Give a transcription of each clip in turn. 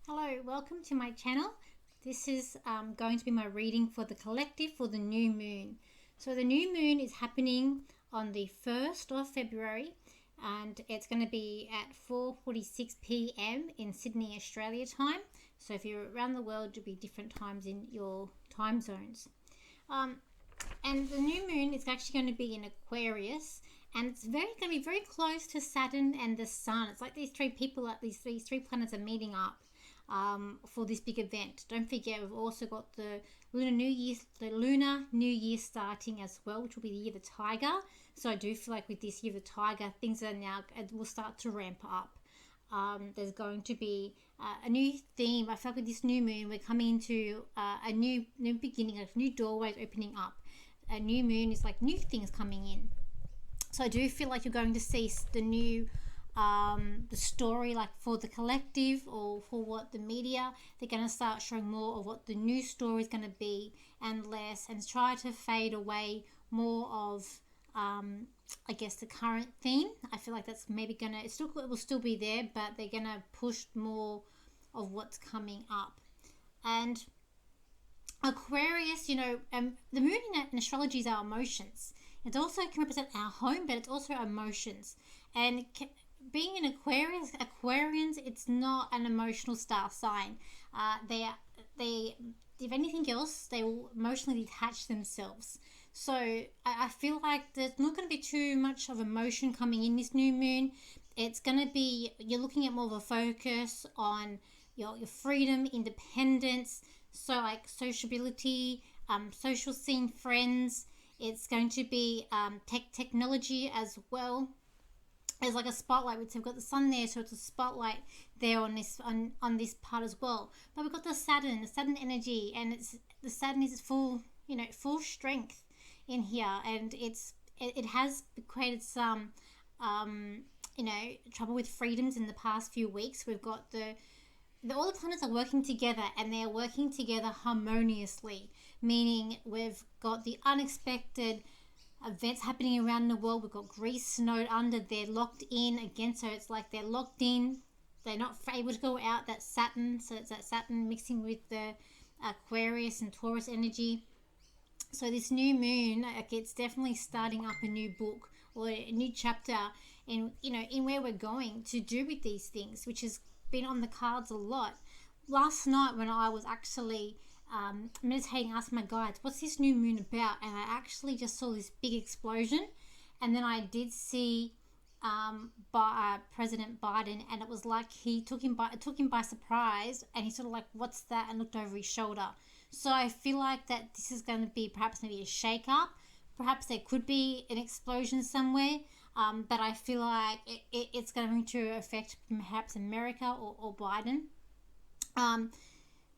Hello, welcome to my channel. This is going to be my reading for the collective for the new moon. So the new moon is happening on the 1st of February and it's going to be at 4:46 p.m. in Sydney, Australia time. So if you're around the world, it'll be different times in your time zones. And the new moon is actually going to be in Aquarius, and it's going to be very close to Saturn and the Sun. It's like these three planets are meeting up for this big event. Don't forget, we've also got the Lunar New Year starting as well, which will be the year of the Tiger. So I do feel like with this year of the Tiger, things are now will start to ramp up. There's going to be a new theme. I feel like with this new moon, we're coming into a new beginning, like new doorways opening up. A new moon is like new things coming in. So I do feel like you're going to see the new the story, like for the collective or for what the media, they're going to start showing more of what the new story is going to be and less, and try to fade away more of I guess the current theme. I feel like that's maybe gonna, it will still be there, but they're gonna push more of what's coming up. And Aquarius, the moon in astrology is our emotions. It also can represent our home, but it's also our emotions. And being an Aquarians, it's not an emotional star sign. They, if anything else, they will emotionally detach themselves. So I feel like there's not going to be too much of emotion coming in this new moon. It's going to be, you're looking at more of a focus on your freedom, independence, so like sociability, social scene, friends. It's going to be technology as well. There's like a spotlight, which we've got the sun there, so it's a spotlight there on this part as well. But we've got the Saturn energy, and the Saturn is full strength in here, and it has created some trouble with freedoms in the past few weeks. We've got all the planets are working together, and they're working together harmoniously, meaning we've got the unexpected events happening around the world. We've got Greece snowed under, they're locked in again, so it's like they're locked in, they're not able to go out. That's Saturn, so it's that Saturn mixing with the Aquarius and Taurus energy. So this new moon, it's definitely starting up a new book or a new chapter in where we're going to do with these things, which has been on the cards a lot. Last night when I was actually meditating, asking my guides, what's this new moon about? And I actually just saw this big explosion, and then I did see President Biden, and it was like it took him by surprise, and he sort of like, what's that, and looked over his shoulder. So I feel like that this is going to be perhaps maybe a shake up. Perhaps there could be an explosion somewhere, but I feel like it's going to affect perhaps America or Biden.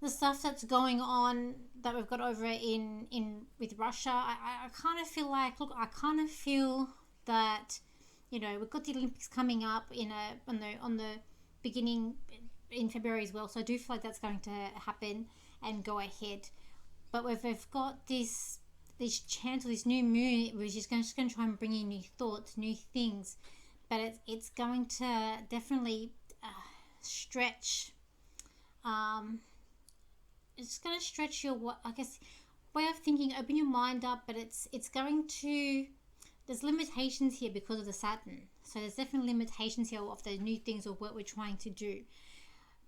The stuff that's going on that we've got over in with Russia, I kind of feel like, that we've got the Olympics coming up on the beginning in February as well, so I do feel like that's going to happen and go ahead. But we've got this chance of this new moon, which is just going to try and bring in new thoughts, new things, but it's going to definitely stretch. It's going to stretch your, way of thinking, open your mind up, but it's going to, there's limitations here because of the Saturn. So there's definitely limitations here of the new things or what we're trying to do.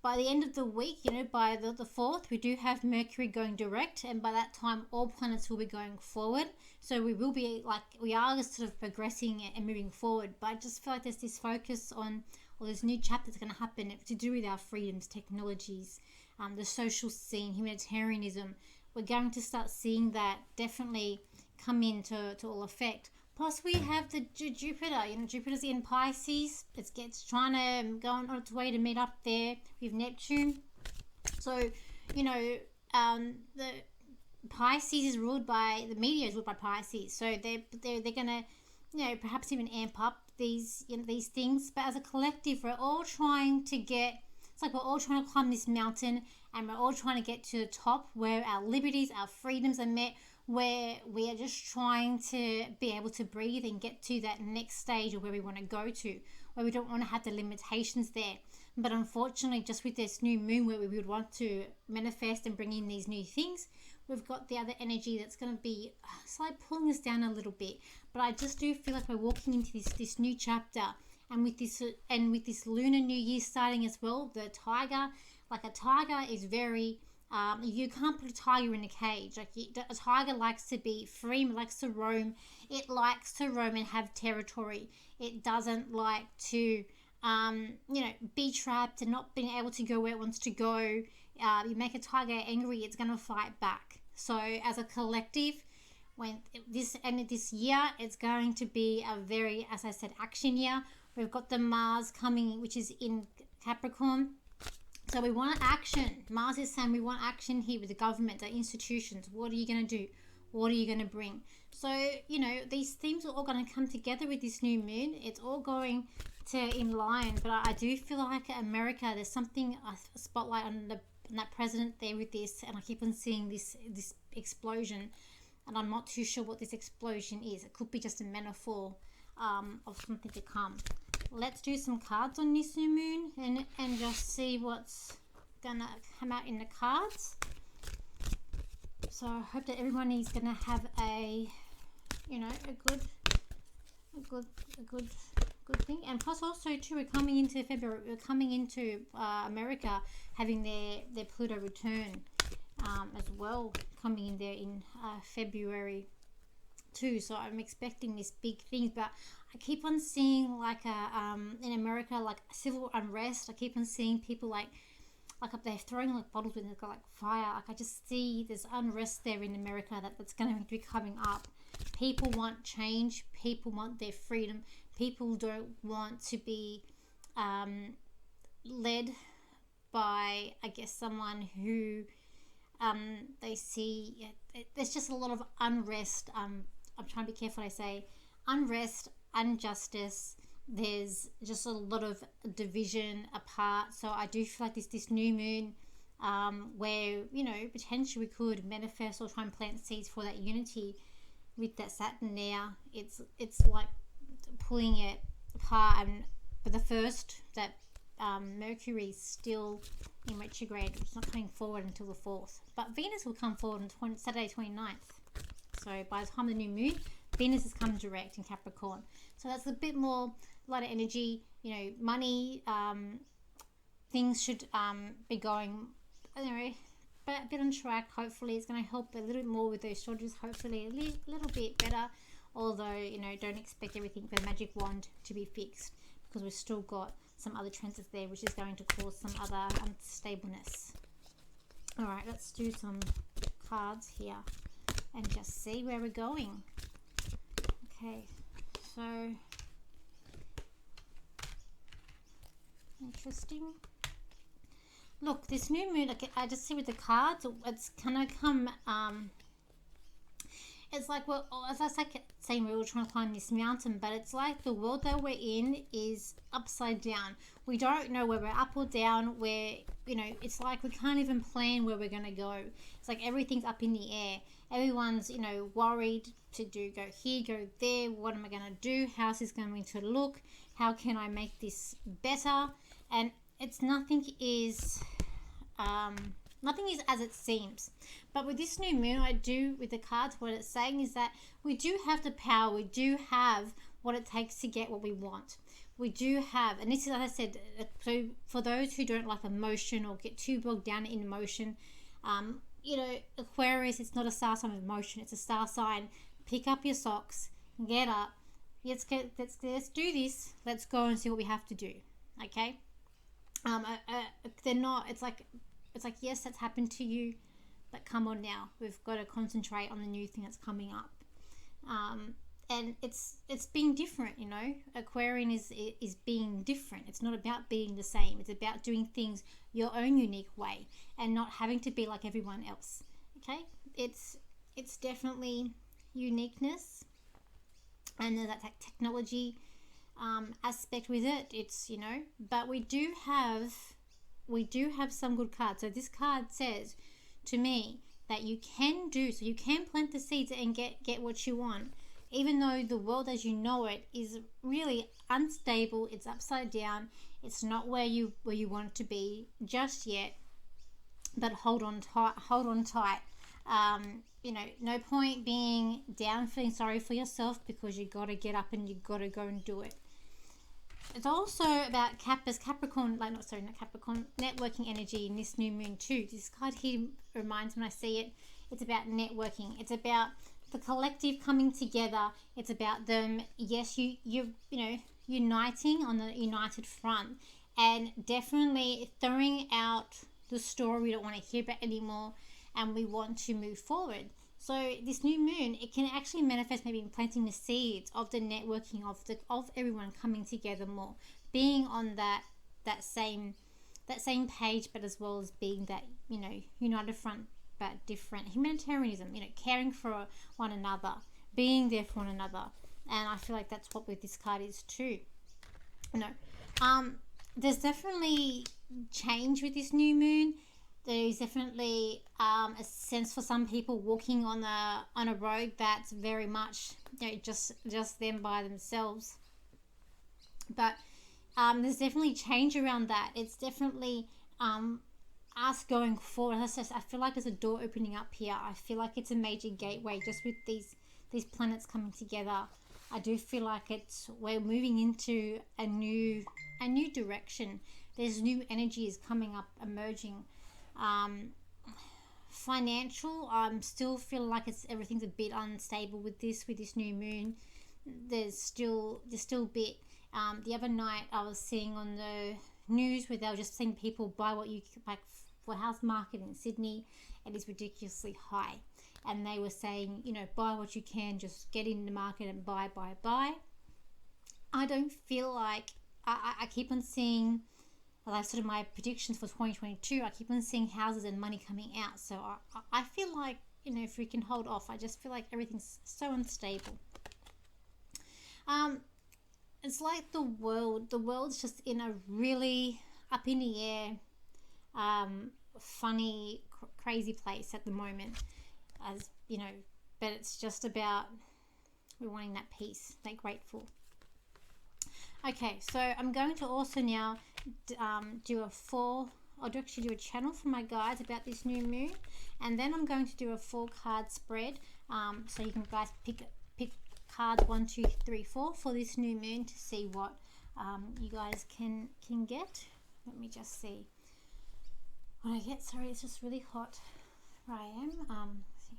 By the end of the week, by the 4th, we do have Mercury going direct, and by that time, all planets will be going forward. So we are just sort of progressing and moving forward. But I just feel like there's this focus on, this new chapter that's going to happen to do with our freedoms, technologies, the social scene, humanitarianism. We're going to start seeing that definitely come into all effect. Plus, we have the Jupiter. Jupiter's in Pisces. It's trying to go on its way to meet up there with Neptune. So, the Pisces is ruled by, the media is ruled by Pisces. So they're gonna, perhaps even amp up these things. But as a collective, we're all trying to climb this mountain, and we're all trying to get to the top where our liberties, our freedoms are met, where we are just trying to be able to breathe and get to that next stage of where we want to go to. where we don't want to have the limitations there. But unfortunately, just with this new moon where we would want to manifest and bring in these new things, we've got the other energy that's going to be slightly pulling us down a little bit. But I just do feel like we're walking into this new chapter, and with this Lunar New Year starting as well, the tiger, like a tiger is very you can't put a tiger in a cage. Like a tiger likes to be free, likes to roam. It likes to roam and have territory. It doesn't like to be trapped and not being able to go where it wants to go. You make a tiger angry, it's going to fight back. So as a collective, when this end of this year, it's going to be a very, as I said, action year. We've got the Mars coming, which is in Capricorn. So we want action. Mars is saying we want action here with the government, the institutions. What are you going to do? What are you going to bring? So, these themes are all going to come together with this new moon. It's all going to in line. But I do feel like America, there's something, a spotlight on that president there with this. And I keep on seeing this explosion. And I'm not too sure what this explosion is. It could be just a metaphor of something to come. Let's do some cards on this new moon and just see what's gonna come out in the cards. So I hope that everyone is gonna have a good thing. And plus also too, we're coming into February. We're coming into America having their Pluto return as well, coming in there in February too. So I'm expecting this big thing, but I keep on seeing like in America, like civil unrest. I keep on seeing people like they're throwing like bottles when they've got like fire. Like I just see there's unrest there in America that's going to be coming up. People want change. People want their freedom. People don't want to be led by, I guess, someone who they see. There's just a lot of unrest. I'm trying to be careful what I say. Unrest, injustice. There's just a lot of division apart. So I do feel like this new moon where potentially we could manifest or try and plant seeds for that unity with that Saturn there. It's like pulling it apart. And for the first, that Mercury is still in retrograde. It's not coming forward until the 4th, but Venus will come forward on Saturday 29th. So by the time of the new moon, Venus has come direct in Capricorn. So that's a bit more, a lot of energy, money, things should be going, but a bit on track. Hopefully it's going to help a little bit more with those shortages, hopefully a little bit better. Although, don't expect everything, the magic wand, to be fixed, because we've still got some other transits there, which is going to cause some other unstableness. All right, let's do some cards here and just see where we're going. Okay, so interesting. Look, this new moon, I just see with the cards, it's gonna come. It's like, well, as I like saying, we're all trying to climb this mountain, but it's like the world that we're in is upside down. We don't know where we're up or down, where, it's like we can't even plan where we're going to go. It's like everything's up in the air. Everyone's, worried to go here, go there. What am I going to do? How's this going to look? How can I make this better? And nothing is as it seems. But with this new moon, with the cards, what it's saying is that we do have the power. We do have what it takes to get what we want. We do have, and this is, as I said, so for those who don't like emotion or get too bogged down in emotion, Aquarius, it's not a star sign of emotion. It's a star sign. Pick up your socks, get up. Let's do this. Let's go and see what we have to do. Okay. They're not. It's like, yes, that's happened to you, but come on now. We've got to concentrate on the new thing that's coming up. And it's being different, Aquarian is being different. It's not about being the same. It's about doing things your own unique way and not having to be like everyone else. Okay? It's definitely uniqueness, and there's that technology aspect with it. It's, but we do have some good cards. So this card says to me that you can plant the seeds and get what you want. even though the world as you know it is really unstable, it's upside down, it's not where you want it to be just yet, but hold on tight. You know, no point being down, feeling sorry for yourself, because you got to get up and you got to go and do it. It's also about Capricorn, like not Capricorn, networking energy in this new moon too. This card here reminds me when I see it, it's about networking. It's about the collective coming together. It's about them, yes, you know, uniting on the united front, and definitely throwing out the story we don't want to hear about anymore, and we want to move forward. So this new moon, it can actually manifest maybe in planting the seeds of the networking of everyone coming together more, being on that same page, but as well as being that, you know, united front but different. Humanitarianism, you know, caring for one another, being there for one another. And I feel like that's what with this card is too. You know, there's definitely change with this new moon. There's definitely a sense for some people walking on a road that's very much, you know, just them by themselves. But there's definitely change around that. It's definitely us going forward. I feel like there's a door opening up here. I feel like it's a major gateway just with these planets coming together. I do feel like we're moving into a new direction. There's new energies coming up, emerging. Financial, I'm still feeling like everything's a bit unstable with this new moon. There's still a bit. The other night I was seeing on the news where they were just seeing people buy what you like for house market in Sydney. It is ridiculously high, and they were saying, you know, buy what you can, just get in the market and buy. I don't feel like I keep on seeing, like, sort of my predictions for 2022, I keep on seeing houses and money coming out. So I feel like, you know, if we can hold off, I just feel like everything's so unstable. It's like the world's just in a really up in the air, funny, crazy place at the moment, as you know. But it's just about we're wanting that peace, that grateful. Okay, so I'm going to also now do a channel for my guides about this new moon, and then I'm going to do a 4-card spread, so you can guys pick cards 1, 2, 3, 4 for this new moon to see what you guys can get. Let me just see what I get. Sorry, it's just really hot where I am. Let's see.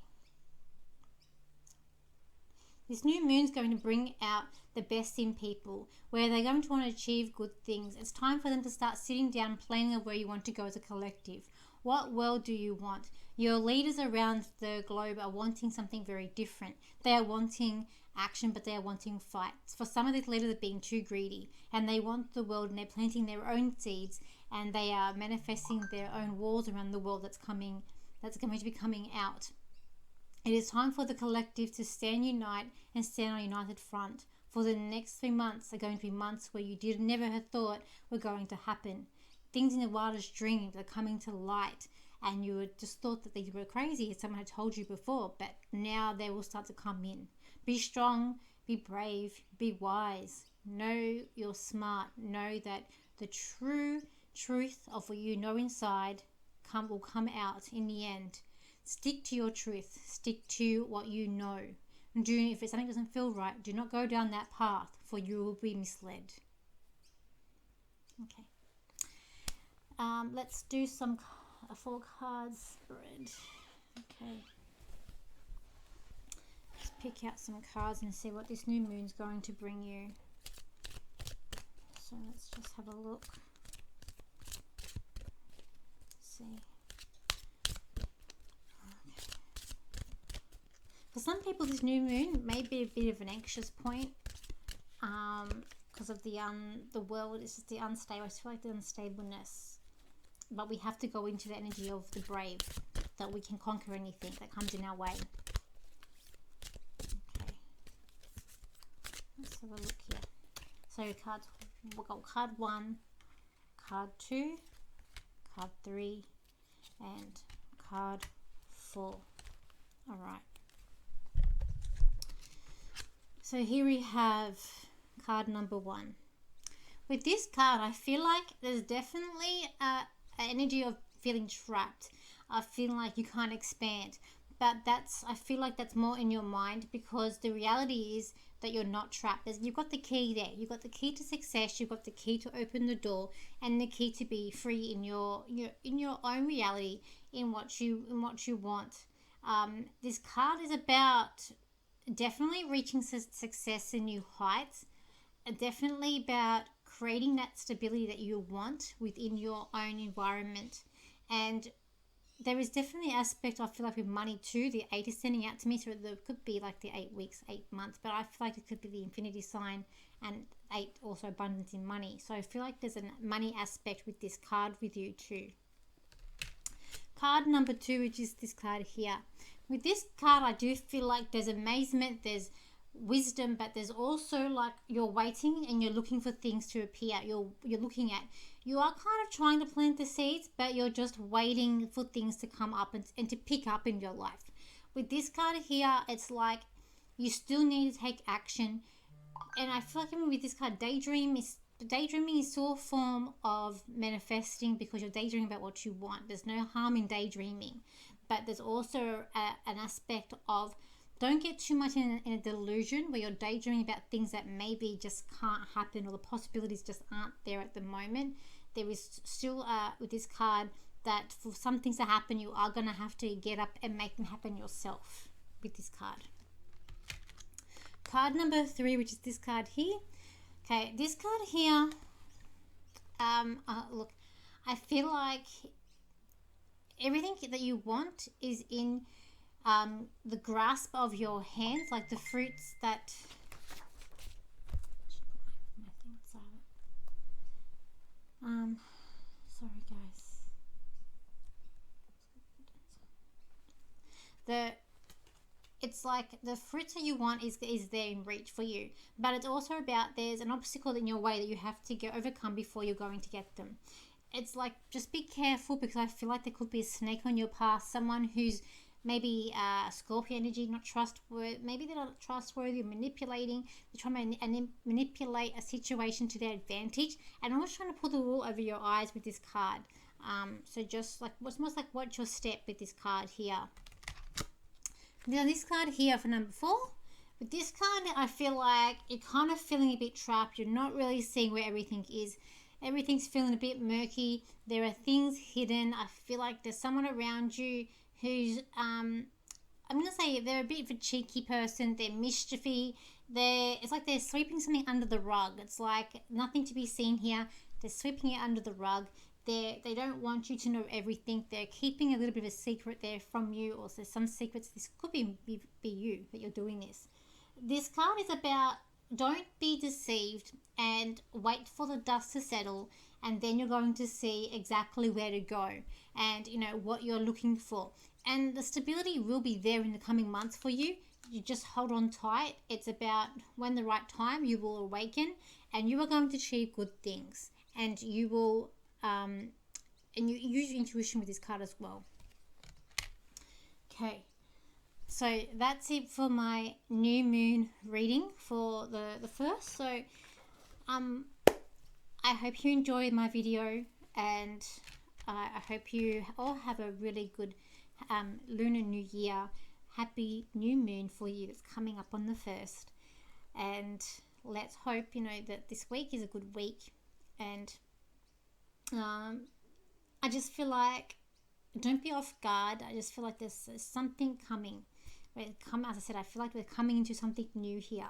This new moon's going to bring out the best in people, where they're going to want to achieve good things. It's time for them to start sitting down, planning of where you want to go as a collective. What world do you want? Your leaders around the globe are wanting something very different. They are wanting action, but they are wanting fights. For some of these leaders are being too greedy, and they want the world, and they're planting their own seeds, and they are manifesting their own wars around the world that's going to be coming out. It is time for the collective to unite and stand on a united front. For the next 3 months are going to be months where you never have thought were going to happen. Things in the wildest dreams are coming to light, and you had just thought that they were crazy, as someone had told you before, but now they will start to come in. Be strong, be brave, be wise. Know you're smart. Know that the true truth of what you know inside will come out in the end. Stick to your truth. Stick to what you know. If something doesn't feel right, do not go down that path, for you will be misled. Okay. Let's do a 4-card spread. Okay. Let's pick out some cards and see what this new moon's going to bring you. So let's just have a look. Let's see. For some people, this new moon may be a bit of an anxious point, because of the world is just the unstable. I feel like the unstableness, but we have to go into the energy of the brave, that we can conquer anything that comes in our way. Okay, let's have a look here. So we've got card 1, card 2, card 3, and card 4. All right. So here we have card number 1. With this card, I feel like there's definitely an energy of feeling trapped. I feel like you can't expand. But I feel like that's more in your mind, because the reality is that you're not trapped. You've got the key there. You've got the key to success. You've got the key to open the door, and the key to be free in your own reality, in what you want. This card is about definitely reaching success and new heights. Definitely about creating that stability that you want within your own environment. And there is definitely an aspect, I feel like, with money too. The 8 is sending out to me, so there could be like the 8 weeks, 8 months, but I feel like it could be the infinity sign, and 8 also abundance in money. So I feel like there's a money aspect with this card with you too. Card number 2, which is this card here. With this card, I do feel like there's amazement, there's wisdom, but there's also like you're waiting and you're looking for things to appear. You're looking at, you are kind of trying to plant the seeds, but you're just waiting for things to come up and to pick up in your life. With this card here, it's like you still need to take action. And I feel like even with this card, daydreaming is still a form of manifesting, because you're daydreaming about what you want. There's no harm in daydreaming, but there's also an aspect of, don't get too much in a delusion where you're daydreaming about things that maybe just can't happen, or the possibilities just aren't there at the moment. There is still, with this card, that for some things to happen, you are going to have to get up and make them happen yourself with this card. Card number 3, which is this card here. Okay, this card here, look, I feel like everything that you want is in the grasp of your hands, like the fruits that sorry guys, it's like the fruits that you want is there in reach for you, but it's also about, there's an obstacle in your way that you have to overcome before you're going to get them. It's like, just be careful, because I feel like there could be a snake on your path, someone who's maybe Scorpio energy, not trustworthy. Maybe they're not trustworthy, or manipulating. They're trying to manipulate a situation to their advantage, and almost trying to pull the wool over your eyes with this card. So just like, what's most like, watch your step with this card here. Now this card here for number 4. With this card, I feel like you're kind of feeling a bit trapped. You're not really seeing where everything is. Everything's feeling a bit murky. There are things hidden. I feel like there's someone around you who's, I'm going to say, they're a bit of a cheeky person. They're mischievy. It's like they're sweeping something under the rug. It's like nothing to be seen here. They're sweeping it under the rug. They don't want you to know everything. They're keeping a little bit of a secret there from you. Also, some secrets, this could be you that you're doing this. This card is about, don't be deceived, and wait for the dust to settle, and then you're going to see exactly where to go, and what you're looking for. And the stability will be there in the coming months for you. You just hold on tight. It's about, when the right time, you will awaken, and you are going to achieve good things, and you will and you use your intuition with this card as well. Okay, so that's it for my new moon reading for the first. So I hope you enjoyed my video, and I hope you all have a really good Lunar New Year. Happy new moon for you that's coming up on the 1st, and let's hope that this week is a good week. And I just feel like, don't be off guard. I just feel like there's something coming. As I said, I feel like we're coming into something new here.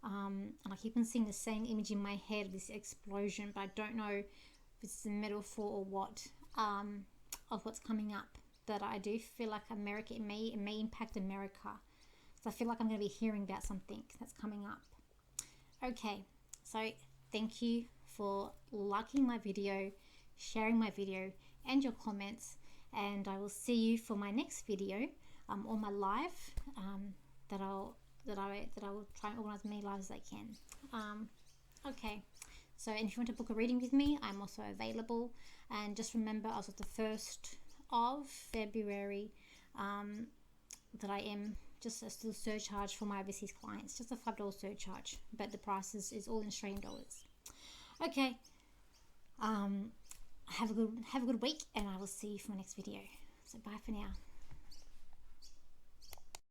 And I keep on seeing the same image in my head, this explosion, but I don't know if it's a metaphor or what, of what's coming up. But I do feel like America, it may impact America. So I feel like I'm going to be hearing about something that's coming up. Okay, so thank you for liking my video, sharing my video, and your comments. And I will see you for my next video, or my live, that I will try and organize as many lives as I can. Okay, so and if you want to book a reading with me, I'm also available. And just remember, as of the 1st of February, that I am just a still surcharge for my overseas clients, just a $5 surcharge, but the price is all in Australian dollars. Okay, have a good week, and I will see you for my next video. So bye for now.